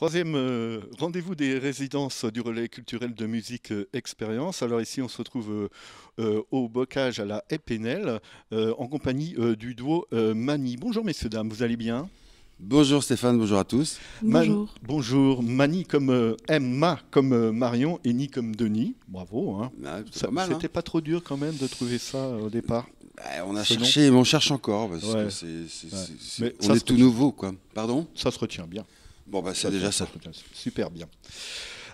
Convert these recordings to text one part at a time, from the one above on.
Troisième rendez-vous des résidences du relais culturel de musique Expérience. Alors ici, on se retrouve au Bocage à la Épinel en compagnie du duo Mani. Bonjour messieurs, dames, vous allez bien? Bonjour Stéphane, bonjour à tous. Bonjour. Bonjour, Mani comme Emma comme Marion et Ni comme Denis. Bravo. Hein. C'est pas mal. C'était pas trop dur quand même de trouver ça au départ. On a cherché, mais on cherche encore parce que on est tout nouveau, quoi. Pardon? Ça se retient bien. Bon, bah, c'est déjà ça. Super bien.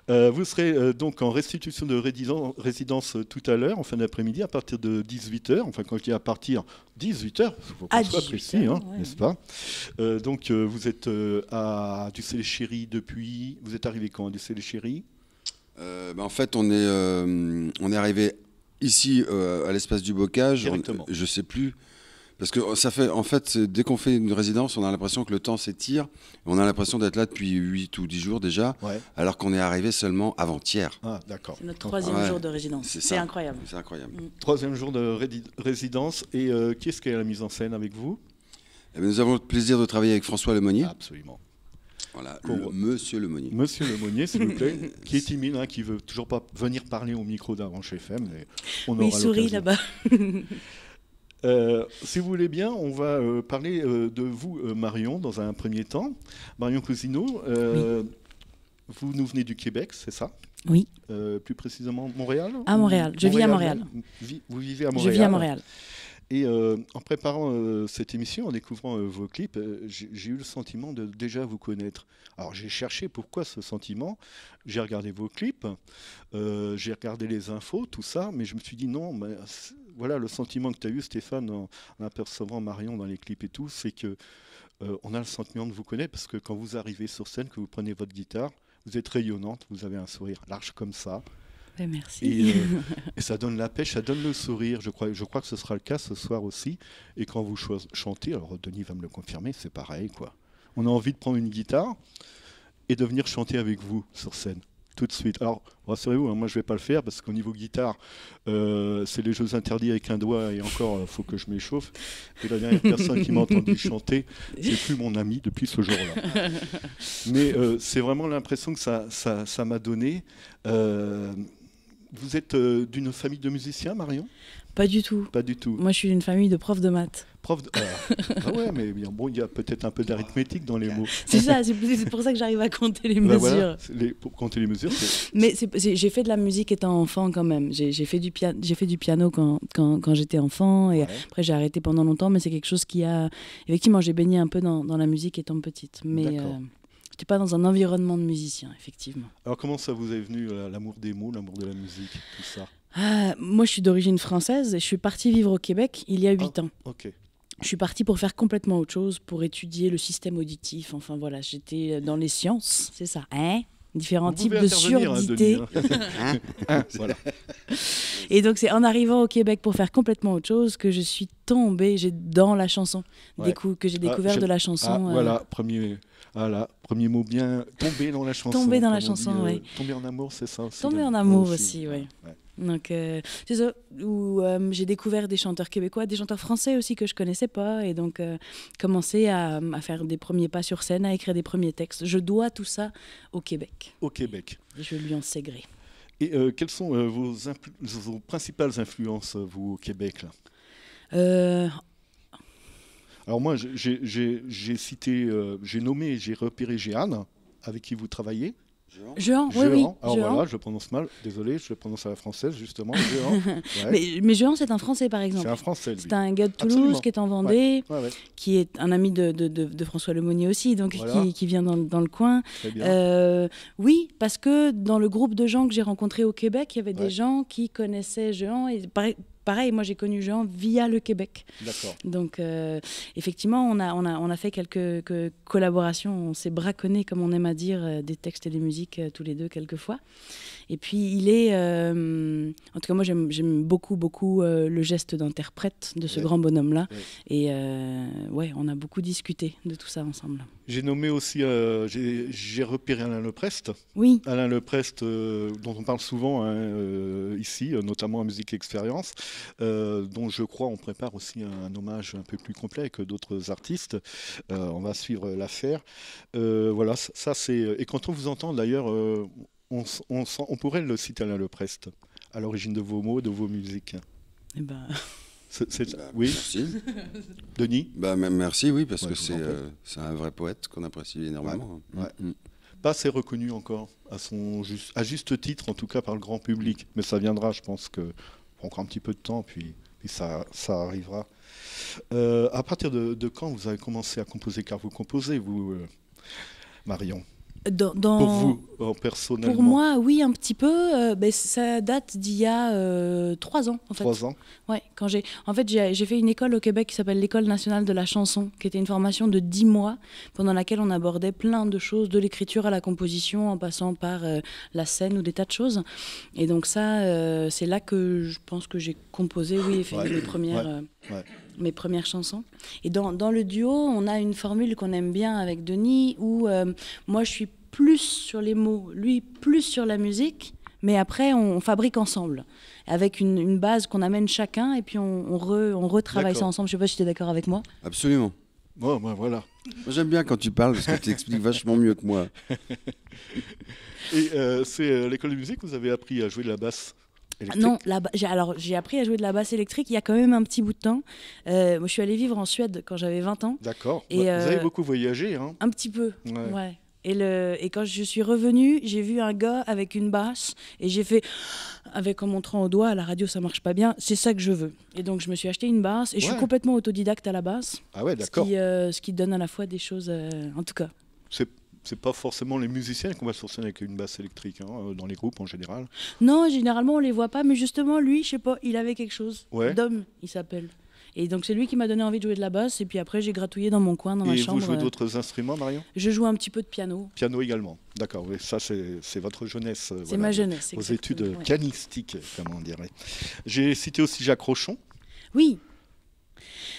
Vous serez donc en restitution de résidence tout à l'heure, en fin d'après-midi, à partir de 18h. Enfin, quand je dis à partir, 18h, il faut qu'on soit précis, hein, ouais. N'est-ce pas? Donc, vous êtes à Ducé-les-Chéris depuis... Vous êtes arrivé quand à Ducé-les-Chéris? En fait, on est arrivé ici, à l'espace du Bocage. Directement. Je sais plus. Parce que ça fait, en fait, dès qu'on fait une résidence, on a l'impression que le temps s'étire. On a l'impression d'être là depuis 8 ou 10 jours déjà, ouais. Alors qu'on est arrivé seulement avant-hier. Ah, d'accord. C'est notre troisième jour de résidence. C'est incroyable. C'est incroyable. Troisième jour de résidence. Et qui est-ce qui est à la mise en scène avec vous? Nous avons le plaisir de travailler avec François Lemonnier. Absolument. Voilà, Monsieur Lemonnier. Monsieur Lemonnier, s'il vous plaît, qui est timide, hein, qui veut toujours pas venir parler au micro d'Avranches FM. Mais il sourit là-bas. Si vous voulez bien, on va parler de vous, Marion, dans un premier temps. Marion Cousineau, oui. Vous nous venez du Québec, c'est ça? Oui. Plus précisément Montréal? À Montréal, je vis à Montréal. Vous vivez à Montréal? Je vis à Montréal. Et en préparant cette émission, en découvrant vos clips, j'ai eu le sentiment de déjà vous connaître. Alors j'ai cherché pourquoi ce sentiment. J'ai regardé vos clips, j'ai regardé les infos, tout ça, mais je me suis dit non, mais voilà le sentiment que tu as eu, Stéphane, en apercevant Marion dans les clips et tout, c'est que on a le sentiment de vous connaître parce que quand vous arrivez sur scène, que vous prenez votre guitare, vous êtes rayonnante, vous avez un sourire large comme ça. Merci. Et ça donne la pêche, ça donne le sourire. Je crois que ce sera le cas ce soir aussi. Et quand vous chantez, alors Denis va me le confirmer, c'est pareil, quoi. On a envie de prendre une guitare et de venir chanter avec vous sur scène, tout de suite. Alors, rassurez-vous, hein, moi je ne vais pas le faire parce qu'au niveau guitare, c'est les jeux interdits avec un doigt et encore, il faut que je m'échauffe. Et la dernière personne qui m'a entendu chanter, c'est plus mon ami depuis ce jour-là. Mais c'est vraiment l'impression que ça m'a donné. Vous êtes d'une famille de musiciens, Marion? Pas du tout. Pas du tout. Moi, je suis d'une famille de profs de maths. Ah ouais, mais bon, il y a peut-être un peu d'arithmétique dans les mots. C'est ça, c'est pour ça que j'arrive à compter les mesures. Voilà, pour compter les mesures, Mais j'ai fait de la musique étant enfant quand même. J'ai fait du piano quand j'étais enfant et après j'ai arrêté pendant longtemps, mais c'est quelque chose qui a... Effectivement, j'ai baigné un peu dans la musique étant petite. Mais j'étais pas dans un environnement de musicien, effectivement. Alors comment ça vous est venu, l'amour des mots, l'amour de la musique, tout ça? Moi, je suis d'origine française et je suis partie vivre au Québec il y a 8 ans. Ok. Je suis partie pour faire complètement autre chose, pour étudier le système auditif. Enfin voilà, j'étais dans les sciences, c'est ça. Hein? Différents types de surdité. Voilà. Et donc c'est en arrivant au Québec pour faire complètement autre chose que je suis tombée dans la chanson, que j'ai découvert de la chanson. Voilà, premier mot bien, tomber dans la chanson. Tomber dans la chanson, oui. Tomber en amour, c'est ça aussi. Tomber en amour aussi, oui. Donc c'est ça, où j'ai découvert des chanteurs québécois, des chanteurs français aussi que je connaissais pas, et donc commencé à faire des premiers pas sur scène, à écrire des premiers textes. Je dois tout ça au Québec. Au Québec. Je lui en sais gré. Et quelles sont vos principales influences, vous, au Québec, là? Alors moi, j'ai cité, j'ai nommé, j'ai repéré Jehan, avec qui vous travaillez. Jehan, oui. Alors Jehan. Voilà, je le prononce mal, désolé, je le prononce à la française, justement. Jehan. Ouais. Mais Jehan, c'est un Français, par exemple. C'est un Français, lui. C'est un gars de Toulouse. Absolument. Qui est en Vendée, qui est un ami de François Lemonnier aussi, donc voilà. qui vient dans le coin. Très bien. Oui, parce que dans le groupe de gens que j'ai rencontrés au Québec, il y avait des gens qui connaissaient Jehan, et pareil, moi j'ai connu Jehan via le Québec. D'accord. Donc effectivement, on a fait quelques collaborations, on s'est braconné, comme on aime à dire, des textes et des musiques tous les deux quelquefois. Et puis il est, en tout cas moi j'aime beaucoup le geste d'interprète de ce grand bonhomme-là. Et on a beaucoup discuté de tout ça ensemble. J'ai nommé aussi, j'ai repéré Alain Leprest. Oui. Alain Leprest, dont on parle souvent ici, notamment en Musique Expérience. dont je crois on prépare aussi un hommage un peu plus complet avec d'autres artistes. On va suivre l'affaire. Voilà, ça c'est. Et quand on vous entend d'ailleurs, on pourrait le citer Alain Leprest, à l'origine de vos mots, de vos musiques. Eh ben... Oui. Merci. Denis. Merci, oui, parce que c'est un vrai poète qu'on apprécie énormément. Ouais. Pas assez reconnu encore, à juste titre, en tout cas par le grand public. Mais ça viendra, je pense que encore un petit peu de temps, puis ça arrivera. À partir de quand vous avez commencé à composer? Car vous composez, vous, Marion. Pour vous, personnellement. Pour moi, oui, un petit peu. Ça date d'il y a 3 ans, en fait. 3 ans. Ouais, j'ai fait une école au Québec qui s'appelle l'École nationale de la chanson, qui était une formation de 10 mois, pendant laquelle on abordait plein de choses, de l'écriture à la composition, en passant par la scène ou des tas de choses. Et donc ça, c'est là que je pense que j'ai composé, oui, mes premières chansons. Et dans le duo, on a une formule qu'on aime bien avec Denis, où moi je suis plus sur les mots, lui plus sur la musique, mais après on fabrique ensemble, avec une base qu'on amène chacun, et puis on retravaille ça ensemble. Je sais pas si tu es d'accord avec moi. Absolument. Bon, voilà. Moi, j'aime bien quand tu parles, parce que tu expliques vachement mieux que moi. Et c'est l'école de musique, vous avez appris à jouer de la basse électrique? Non, j'ai appris à jouer de la basse électrique il y a quand même un petit bout de temps. Moi, je suis allée vivre en Suède quand j'avais 20 ans. D'accord. Vous avez beaucoup voyagé, hein? Un petit peu, ouais. Et quand je suis revenue, j'ai vu un gars avec une basse et j'ai fait, en montrant au doigt, à la radio ça marche pas bien, c'est ça que je veux. Et donc je me suis acheté une basse et je suis complètement autodidacte à la basse. Ah ouais, d'accord. Ce qui donne à la fois des choses, en tout cas. C'est pas forcément les musiciens qu'on va sur scène avec une basse électrique, hein, dans les groupes en général. Non, généralement on les voit pas, mais justement lui, je sais pas, il avait quelque chose. Ouais. Dom, il s'appelle. Et donc c'est lui qui m'a donné envie de jouer de la basse, et puis après j'ai gratouillé dans mon coin, dans ma chambre. Et vous jouez d'autres instruments, Marion? Je joue un petit peu de piano. Piano également, d'accord, oui, ça c'est votre jeunesse. C'est ma jeunesse, vos études pianistiques, comme on dirait. J'ai cité aussi Jacques Rochon. Oui.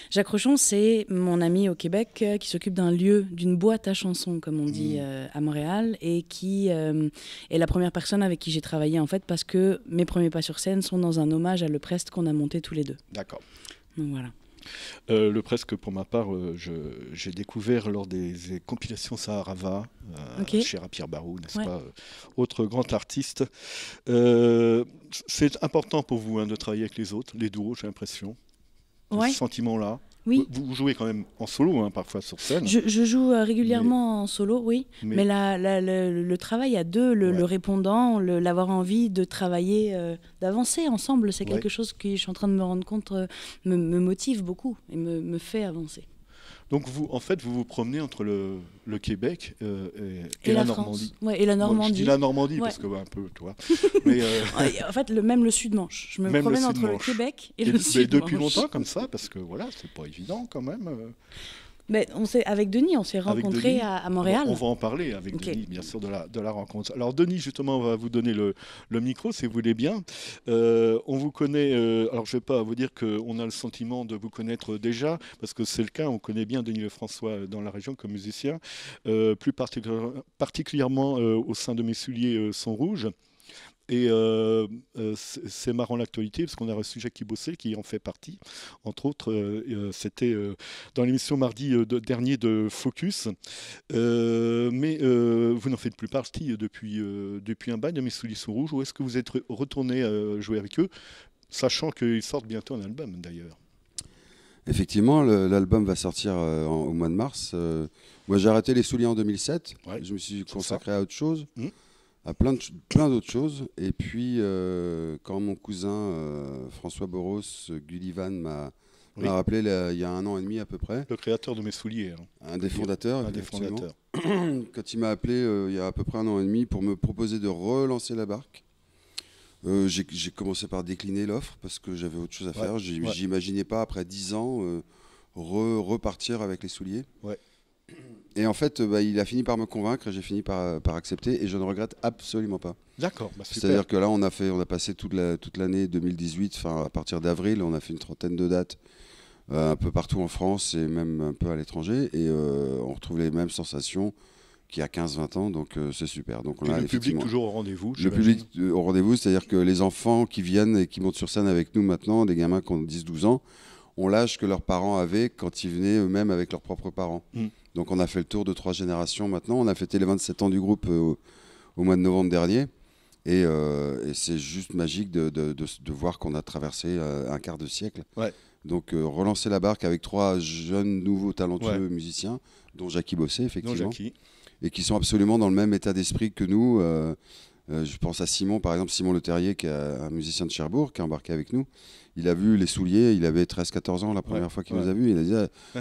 Jacques Rochon, c'est mon ami au Québec qui s'occupe d'un lieu, d'une boîte à chansons, comme on dit à Montréal, et qui est la première personne avec qui j'ai travaillé, en fait, parce que mes premiers pas sur scène sont dans un hommage à Leprest qu'on a monté tous les deux. D'accord. Donc voilà. Leprest, pour ma part, j'ai découvert lors des compilations Saharava, chez Pierre Barou, n'est-ce pas, autre grand artiste. C'est important pour vous, hein, de travailler avec les autres, les duos, j'ai l'impression. Ce sentiment-là. Oui. Vous jouez quand même en solo, hein, parfois sur scène. Je joue régulièrement en solo, oui. Mais le travail à deux, le répondant, l'avoir envie de travailler, d'avancer ensemble, c'est quelque chose que je suis en train de me rendre compte me motive beaucoup et me fait avancer. Donc vous vous promenez entre le Québec et la Normandie. Ouais, et la Normandie. Je dis la Normandie parce que un peu, toi. Mais en fait, même le Sud-Manche. Je me promène entre le Québec et le Sud-Manche. Depuis longtemps comme ça, parce que voilà, c'est pas évident quand même. Mais avec Denis, on s'est rencontrés à Montréal. On va en parler avec Denis, bien sûr, de la rencontre. Alors Denis, justement, on va vous donner le micro, si vous voulez bien. On vous connaît, alors je ne vais pas vous dire qu'on a le sentiment de vous connaître déjà, parce que c'est le cas, on connaît bien Denis Lefrançois dans la région comme musicien, plus particulièrement au sein de Mes souliers sont rouges. Et c'est marrant l'actualité, parce qu'on a reçu Jackie Bossé qui en fait partie. Entre autres, c'était dans l'émission mardi dernier de Focus. Mais vous n'en faites plus partie depuis un bail de Mes souliers sont rouges. Où est-ce que vous êtes retourné jouer avec eux, sachant qu'ils sortent bientôt un album d'ailleurs? Effectivement, l'album va sortir au mois de mars. Moi, j'ai arrêté les souliers en 2007. Je me suis consacré à autre chose. À plein d'autres choses. Et puis, quand mon cousin François Boros, Gullivan, m'a rappelé il y a 1 an et demi à peu près. Le créateur de Mes souliers. Hein. Un des fondateurs. Quand il m'a appelé il y a à peu près 1 an et demi pour me proposer de relancer la barque. J'ai commencé par décliner l'offre parce que j'avais autre chose à faire. J'imaginais pas, après 10 ans, repartir avec les souliers. Et en fait, il a fini par me convaincre et j'ai fini par accepter et je ne regrette absolument pas. D'accord. C'est-à-dire que là, on a passé toute l'année 2018, enfin à partir d'avril, on a fait une 30aine de dates un peu partout en France et même un peu à l'étranger et on retrouve les mêmes sensations qui a 15-20 ans, donc c'est super. Donc, et le public toujours au rendez-vous. Le public au rendez-vous, c'est-à-dire que les enfants qui viennent et qui montent sur scène avec nous maintenant, des gamins qui ont 10-12 ans, ont l'âge que leurs parents avaient quand ils venaient eux-mêmes avec leurs propres parents. Donc on a fait le tour de 3 générations maintenant. On a fêté les 27 ans du groupe au mois de novembre dernier. Et c'est juste magique de voir qu'on a traversé un quart de siècle. Ouais. Donc relancer la barque avec 3 jeunes, nouveaux, talentueux musiciens, dont Jackie Bossé, effectivement. Et qui sont absolument dans le même état d'esprit que nous. Je pense à Simon, par exemple, Simon Le Terrier, qui est un musicien de Cherbourg, qui a embarqué avec nous. Il a vu les souliers, il avait 13-14 ans la première fois qu'il nous a vus. Il a dit,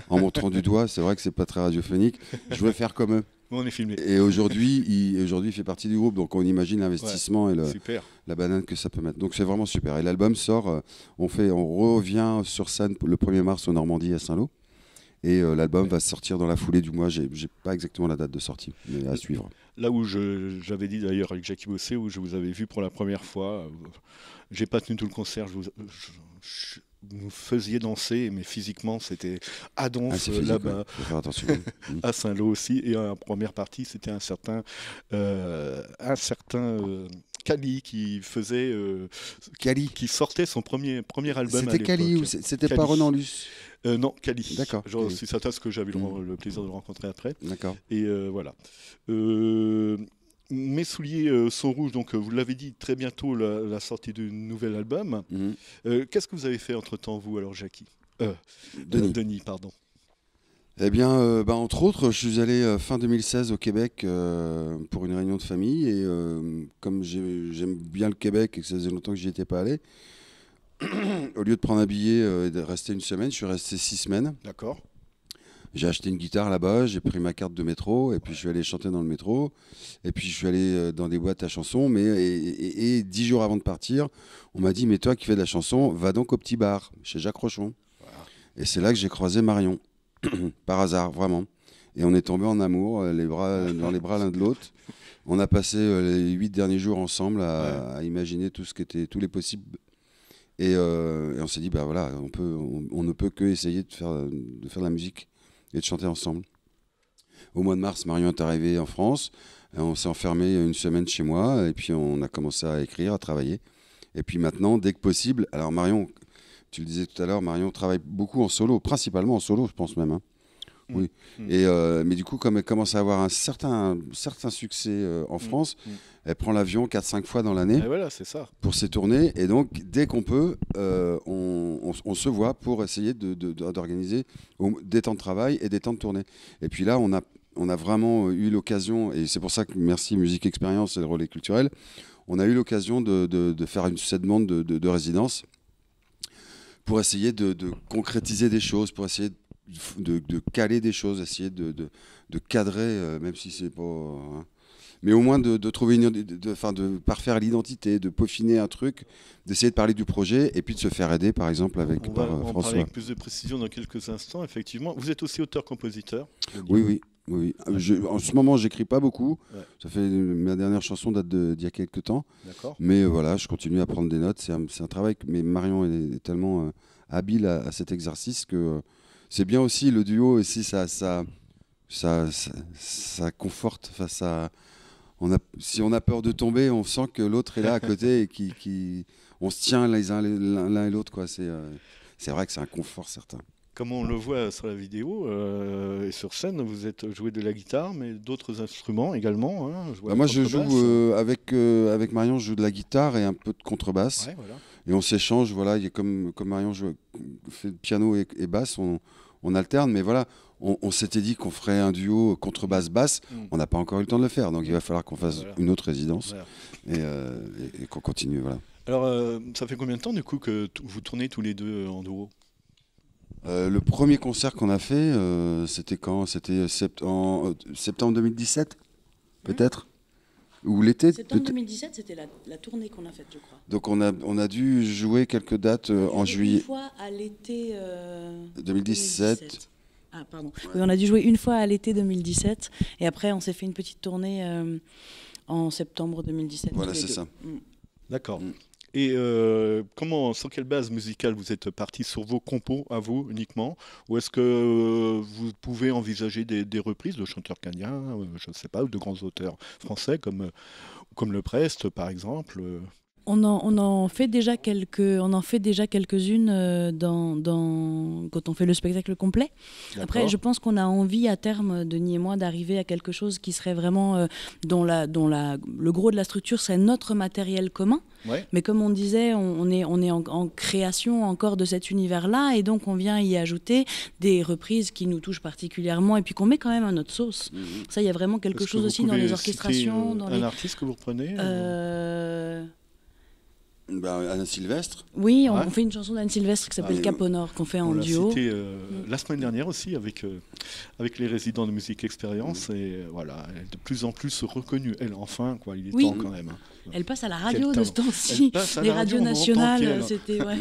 en montrant du doigt, c'est vrai que c'est pas très radiophonique, je veux faire comme eux. On est filmé. Et aujourd'hui, il fait partie du groupe, donc on imagine l'investissement et la banane que ça peut mettre. Donc c'est vraiment super. Et l'album sort, on revient sur scène le 1er mars au Normandie à Saint-Lô. Et l'album va sortir dans la foulée du mois. J'ai pas exactement la date de sortie, mais à suivre. Là où j'avais dit d'ailleurs avec Jackie Bossé, où je vous avais vu pour la première fois, j'ai pas tenu tout le concert, vous faisiez danser, mais physiquement c'était à Donf, là-bas, à Saint-Lô aussi. Et en première partie, c'était un certain Kali qui faisait qui sortait son premier album. C'était Kali ou c'était pas Renan Luce? Non, Kali. D'accord. Je suis certain que j'avais le plaisir de le rencontrer après. D'accord. Et voilà. Mes souliers sont rouges, donc vous l'avez dit, très bientôt la sortie du nouvel album. Qu'est-ce que vous avez fait entre-temps, vous, alors, Jackie Denis, pardon. Eh bien, entre autres, je suis allé fin 2016 au Québec pour une réunion de famille. Et comme j'aime bien le Québec et que ça faisait longtemps que j'y étais pas allé, au lieu de prendre un billet et de rester une semaine, je suis resté 6 semaines. D'accord. J'ai acheté une guitare là-bas, j'ai pris ma carte de métro, et puis je suis allé chanter dans le métro, et puis je suis allé dans des boîtes à chansons, et 10 jours avant de partir, on m'a dit, mais toi qui fais de la chanson, va donc au petit bar, chez Jacques Rochon. Voilà. Et c'est là que j'ai croisé Marion, par hasard, vraiment. Et on est tombé en amour, dans les bras l'un de l'autre. On a passé les 8 derniers jours ensemble à imaginer tous les possibles. Et on s'est dit, bah voilà, on ne peut que essayer de faire de la musique et de chanter ensemble. Au mois de mars, Marion est arrivée en France. On s'est enfermé une semaine chez moi et puis on a commencé à écrire, à travailler. Et puis maintenant, dès que possible, alors Marion, tu le disais tout à l'heure, Marion travaille beaucoup en solo, principalement en solo, je pense même. Hein. Oui. Et mais du coup, comme elle commence à avoir un certain succès en France, elle prend l'avion 4-5 fois dans l'année c'est ça. Pour ses tournées. Et donc, dès qu'on peut, on se voit pour essayer d'organiser des temps de travail et des temps de tournée. Et puis là, on a vraiment eu l'occasion, et c'est pour ça que merci Musique Expérience et le Relais Culturel, on a eu l'occasion de faire cette demande de résidence pour essayer de concrétiser des choses, pour essayer de caler des choses, essayer de cadrer, même si c'est pas... Hein. Mais au moins de trouver de parfaire l'identité, de peaufiner un truc, d'essayer de parler du projet et puis de se faire aider, par exemple, par François. On va parler avec plus de précision dans quelques instants, effectivement. Vous êtes aussi auteur-compositeur? Oui. En ce moment, j'écris pas beaucoup. Ouais. Ça fait ma dernière chanson date d'il y a quelques temps. D'accord. Mais voilà, je continue à prendre des notes. C'est un travail, mais Marion est tellement habile à cet exercice que c'est bien aussi le duo. Aussi, ça conforte. Si on a peur de tomber, on sent que l'autre est là à côté et on se tient l'un et l'autre, quoi. C'est vrai que c'est un confort certain. Comme on le voit sur la vidéo et sur scène, vous êtes joué de la guitare, mais d'autres instruments également. Hein, moi, je joue avec Marion, je joue de la guitare et un peu de contrebasse. Ouais, voilà. Et on s'échange. Voilà, comme Marion fait piano et basse, on alterne. Mais voilà, on s'était dit qu'on ferait un duo contrebasse-basse. On n'a pas encore eu le temps de le faire, donc il va falloir qu'on fasse une autre résidence et qu'on continue. Voilà. Alors, ça fait combien de temps du coup que vous tournez tous les deux en duo? Le premier concert qu'on a fait, c'était quand? C'était septembre 2017, peut-être? Ou l'été? Septembre 2017, c'était la tournée qu'on a faite, je crois. Donc on a dû jouer quelques dates en juillet. Une fois à l'été 2017. Ah, pardon. Oui, on a dû jouer une fois à l'été 2017. Et après, on s'est fait une petite tournée en septembre 2017. Voilà, c'est ça. D'accord. Et sur quelle base musicale vous êtes parti? Sur vos compos à vous uniquement? Ou est-ce que vous pouvez envisager des reprises de chanteurs canadiens, je ne sais pas, ou de grands auteurs français comme Le Prest par exemple? On en fait déjà quelques-unes quand on fait le spectacle complet. Après, D'accord. je pense qu'on a envie à terme, Denis et moi, d'arriver à quelque chose qui serait vraiment dont le gros de la structure serait notre matériel commun. Ouais. Mais comme on disait, on est en création encore de cet univers-là, et donc on vient y ajouter des reprises qui nous touchent particulièrement, et puis qu'on met quand même à notre sauce. Ça, il y a vraiment quelque chose aussi dans les orchestrations. Un artiste que vous reprenez Anne Sylvestre. Oui, Ouais. on fait une chanson d'Anne Sylvestre qui s'appelle Cap au Nord, qu'on fait en duo. On l'a cité la semaine dernière aussi avec les résidents de Musique Expérience. Et voilà, elle est de plus en plus reconnue. Elle, enfin, quoi, il est temps quand même. Elle passe à la radio de ce temps-ci. Elle passe à Les la radio, radios on entend nationales, qu'elle. c'était... Ouais.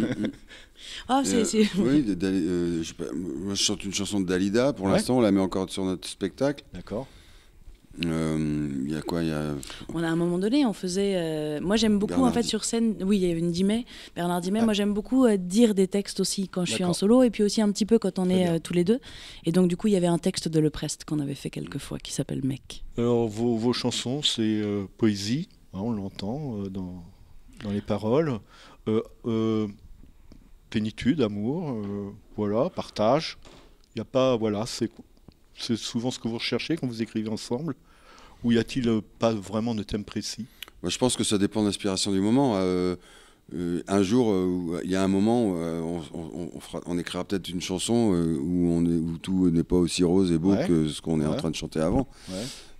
Oui, je sais pas, moi je chante une chanson de Dalida pour l'instant, on la met encore sur notre spectacle. D'accord. Il y a quoi On a à un moment donné, on faisait. Moi, j'aime beaucoup Bernard en fait sur scène. Oui, il y avait Bernard Dimet. Ah. Moi, j'aime beaucoup dire des textes aussi quand je suis en solo, et puis aussi un petit peu quand on est tous les deux. Et donc, du coup, il y avait un texte de Le Prest qu'on avait fait quelques fois qui s'appelle Mec. Alors, vos chansons, c'est poésie, hein, on l'entend dans les paroles. Plénitude, amour, voilà, partage. Il n'y a pas, voilà, c'est souvent ce que vous recherchez quand vous écrivez ensemble. Ou y a-t-il pas vraiment de thème précis? Je pense que ça dépend de l'inspiration du moment. Un jour, il y a un moment, on écrira peut-être une chanson où tout n'est pas aussi rose et beau que ce qu'on est en train de chanter avant.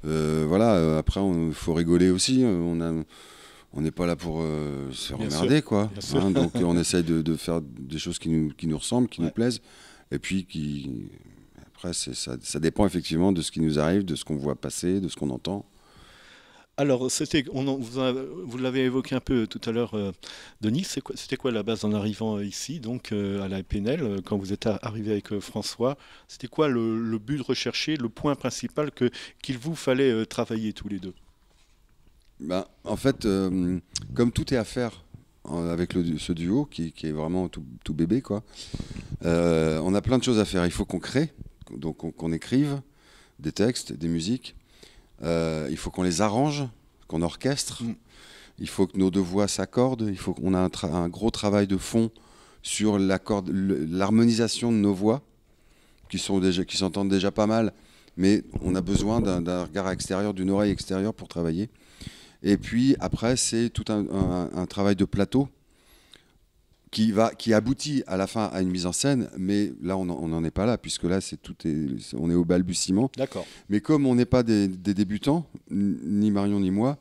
Voilà, après, il faut rigoler aussi. On n'est pas là pour se faire emmerder, quoi. Hein, donc on essaye de faire des choses qui nous ressemblent, qui nous plaisent. Et puis après, ça dépend effectivement de ce qui nous arrive, de ce qu'on voit passer, de ce qu'on entend. Alors, vous l'avez évoqué un peu tout à l'heure, Denis, c'était quoi la base en arrivant ici, donc à la PNL, quand vous êtes arrivé avec François? C'était quoi le but recherché, le point principal qu'il vous fallait travailler tous les deux? En fait, comme tout est à faire avec ce duo, qui est vraiment tout bébé, quoi, on a plein de choses à faire. Il faut qu'on crée, donc qu'on écrive des textes, des musiques. Il faut qu'on les arrange, qu'on orchestre. Il faut que nos deux voix s'accordent. Il faut qu'on ait un gros travail de fond sur l'harmonisation de nos voix, qui s'entendent déjà pas mal, mais on a besoin d'un regard extérieur, d'une oreille extérieure pour travailler. Et puis après, c'est tout un travail de plateau qui aboutit à la fin à une mise en scène, mais là on n'en est pas là, puisque là on est au balbutiement. D'accord. Mais comme on n'est pas des débutants, ni Marion ni moi,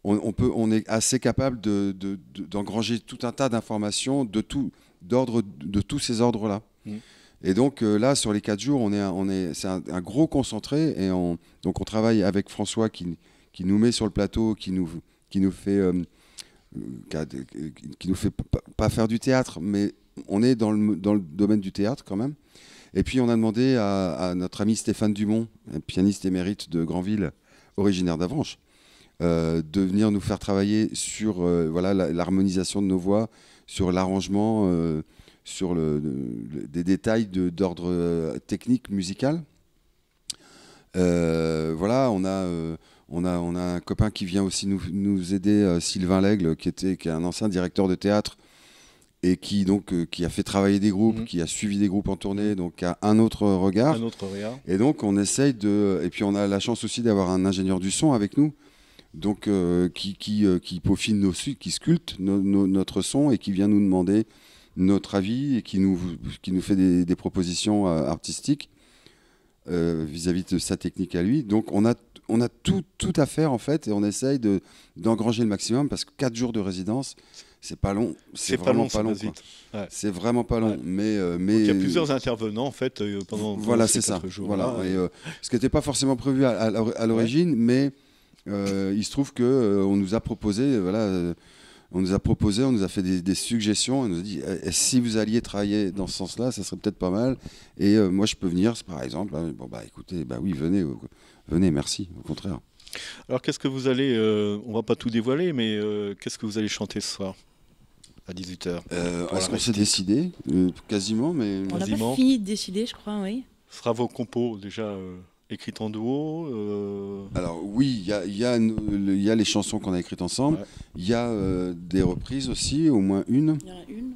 on est assez capable d'engranger tout un tas d'informations de tous ces ordres-là. Et donc là, sur les 4 jours, c'est un gros concentré, et donc on travaille avec François qui nous met sur le plateau, qui nous fait pas faire du théâtre, mais on est dans le domaine du théâtre quand même. Et puis on a demandé à notre ami Stéphane Dumont, un pianiste émérite de Granville, originaire d'Avranches, de venir nous faire travailler sur l'harmonisation de nos voix, sur l'arrangement, sur des détails d'ordre technique musical. Voilà, on a un copain qui vient aussi nous aider, Sylvain Lègle, qui est un ancien directeur de théâtre et qui a fait travailler des groupes, qui a suivi des groupes en tournée, donc qui a un autre regard. Et donc on essaye et puis on a la chance aussi d'avoir un ingénieur du son avec nous, donc qui peaufine qui sculpte notre son et qui vient nous demander notre avis et qui nous fait des propositions artistiques vis-à-vis de sa technique à lui. Donc on a tout à faire en fait, et on essaye d'engranger le maximum, parce que 4 jours de résidence, c'est pas long. C'est vraiment pas long. Ouais. C'est vraiment pas long. Ouais. Mais il y a plusieurs intervenants en fait pendant ces 4 jours. Voilà. Et, ce qui n'était pas forcément prévu à l'origine, mais il se trouve que on nous a proposé, on nous a fait des suggestions. On nous a dit si vous alliez travailler dans ce sens-là, ça serait peut-être pas mal. Et moi, je peux venir, par exemple. Écoutez, oui, venez, merci, au contraire. Alors, qu'est-ce que vous allez, on va pas tout dévoiler, mais qu'est-ce que vous allez chanter ce soir? à 18h. Est-ce qu'on s'est décidé quasiment, mais on n'a pas fini de décider, je crois, oui. Ce sera vos compos déjà écrites en duo Alors oui, il y a les chansons qu'on a écrites ensemble. Il y a des reprises aussi, au moins une.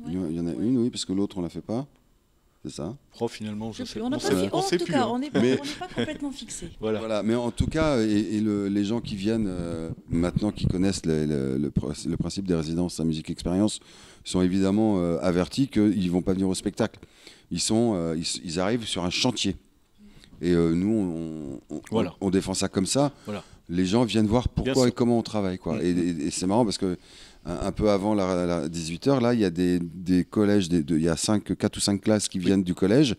Il y en a une, Il y en a une, oui, parce que l'autre on la fait pas. C'est ça. Finalement, je sais. On n'est pas complètement fixé. Voilà. Mais en tout cas, les gens qui viennent maintenant, qui connaissent le principe des résidences à musique expérience, sont évidemment avertis qu'ils vont pas venir au spectacle. Ils arrivent sur un chantier. Et nous, on défend ça comme ça. Voilà. Les gens viennent voir pourquoi et comment on travaille, quoi. Et c'est marrant parce que un peu avant la 18h, là, il y a des collèges, il y a 4 ou 5 classes qui viennent du collège,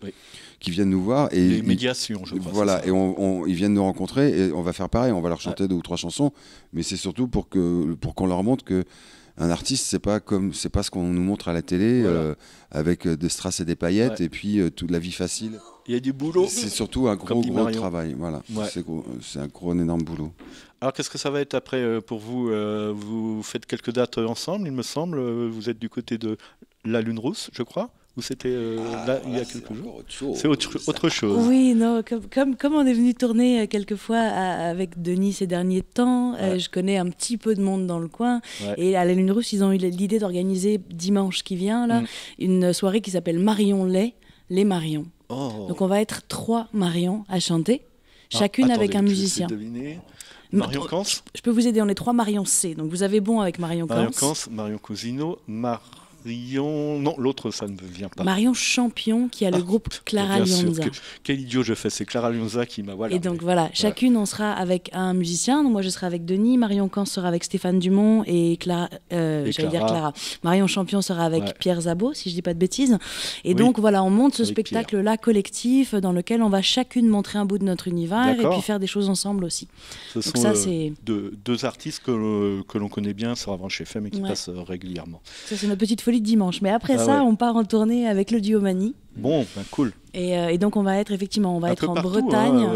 qui viennent nous voir. Et les médiations, je crois. Voilà, et ils viennent nous rencontrer et on va faire pareil, on va leur chanter 2 ou 3 chansons, mais c'est surtout pour qu'on leur montre que un artiste, c'est pas ce qu'on nous montre à la télé, avec des strass et des paillettes, et puis toute la vie facile. Il y a du boulot. C'est surtout un gros travail, voilà. C'est un énorme boulot. Alors, qu'est-ce que ça va être après pour vous Vous faites quelques dates ensemble, il me semble. Vous êtes du côté de La Lune Rousse, je crois. Ou c'était là, il y a quelques jours. C'est autre chose. Oui, non, comme on est venu tourner quelques fois avec Denis ces derniers temps, je connais un petit peu de monde dans le coin. Et à La Lune Rousse, ils ont eu l'idée d'organiser dimanche qui vient là, une soirée qui s'appelle Marion les Marions. Donc on va être 3 Marions à chanter, chacune avec un musicien. Marion Cans. Je peux vous aider, on est 3 Marion C. Donc vous avez bon avec Marion Cans. Marion Cosino, Marion... Non, l'autre, ça ne me vient pas. Marion Champion, qui a le groupe Clara Lionza. Quel idiot je fais, c'est Clara Lionza qui m'a... Voilà, et donc chacune, on sera avec un musicien. Donc, moi, je serai avec Denis, Marion Cans sera avec Stéphane Dumont et Clara... Clara. Marion Champion sera avec Pierre Zabot, si je ne dis pas de bêtises. Et donc, voilà, on monte ce spectacle-là collectif dans lequel on va chacune montrer un bout de notre univers et puis faire des choses ensemble aussi. Ce donc sont ça, c'est... deux artistes que l'on connaît bien sur Avranches FM et qui passent régulièrement. Ça, c'est notre petite folie de dimanche. Mais après on part en tournée avec le duo Mani. Bon, cool. Et donc on va être en Bretagne,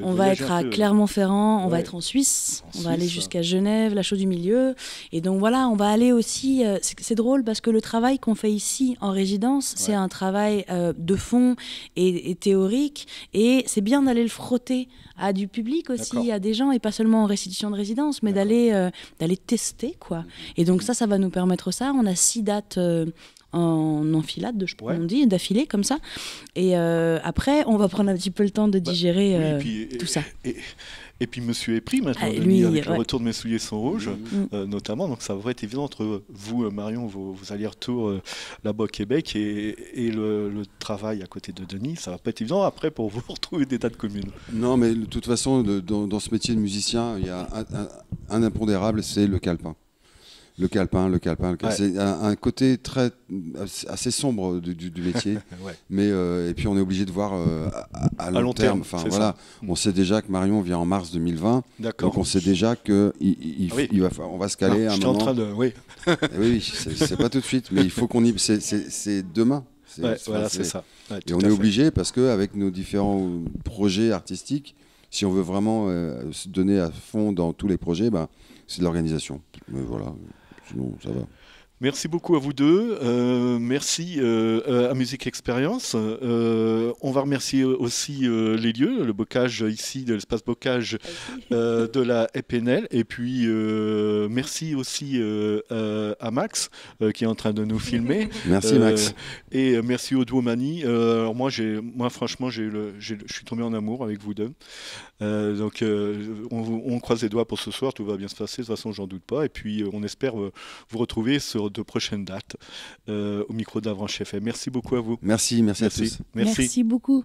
on va être à Clermont-Ferrand, on va être en Suisse, on va aller jusqu'à Genève, la Chaux du Milieu. Et donc voilà, on va aller aussi, c'est drôle parce que le travail qu'on fait ici en résidence, c'est un travail de fond et théorique, et c'est bien d'aller le frotter à du public aussi, à des gens, et pas seulement en restitution de résidence, mais d'aller tester, quoi. Et donc ça va nous permettre ça. On a 6 dates en enfilade, je crois qu'on dit, d'affilée comme ça. Et après, on va prendre un petit peu le temps de digérer tout ça. Et puis Monsieur est pris maintenant, lui, avec le retour de Mes souliers sont rouges, notamment. Donc ça va être évident entre vous, Marion, vos allers-retours là-bas au Québec et le travail à côté de Denis. Ça va pas être évident après pour vous retrouver des dates communes. Non, mais de toute façon, dans ce métier de musicien, il y a un impondérable, c'est le calepin. Le calepin. C'est un côté assez sombre du métier. Mais, et puis on est obligé de voir à long terme. Enfin, voilà. On sait déjà que Marion vient en mars 2020. Donc on sait déjà qu'on va se caler à un moment. En train de... Oui, c'est pas tout de suite, mais il faut qu'on y... C'est demain. C'est ça. Et on est obligé parce qu'avec nos différents projets artistiques, si on veut vraiment se donner à fond dans tous les projets, c'est de l'organisation. Mais voilà. Sinon, ça va. Merci beaucoup à vous deux. Merci à Musique Expérience. On va remercier aussi les lieux, le bocage ici, de l'espace bocage de la EPNL. Et puis, merci aussi à Max qui est en train de nous filmer. Merci Max. Et merci au duo Mani. Alors moi, franchement, je suis tombé en amour avec vous deux. Donc on croise les doigts pour ce soir, tout va bien se passer, de toute façon j'en doute pas, et puis on espère vous retrouver sur de prochaines dates au micro d'Avranches FM. Merci beaucoup à vous. Merci à tous. Merci beaucoup.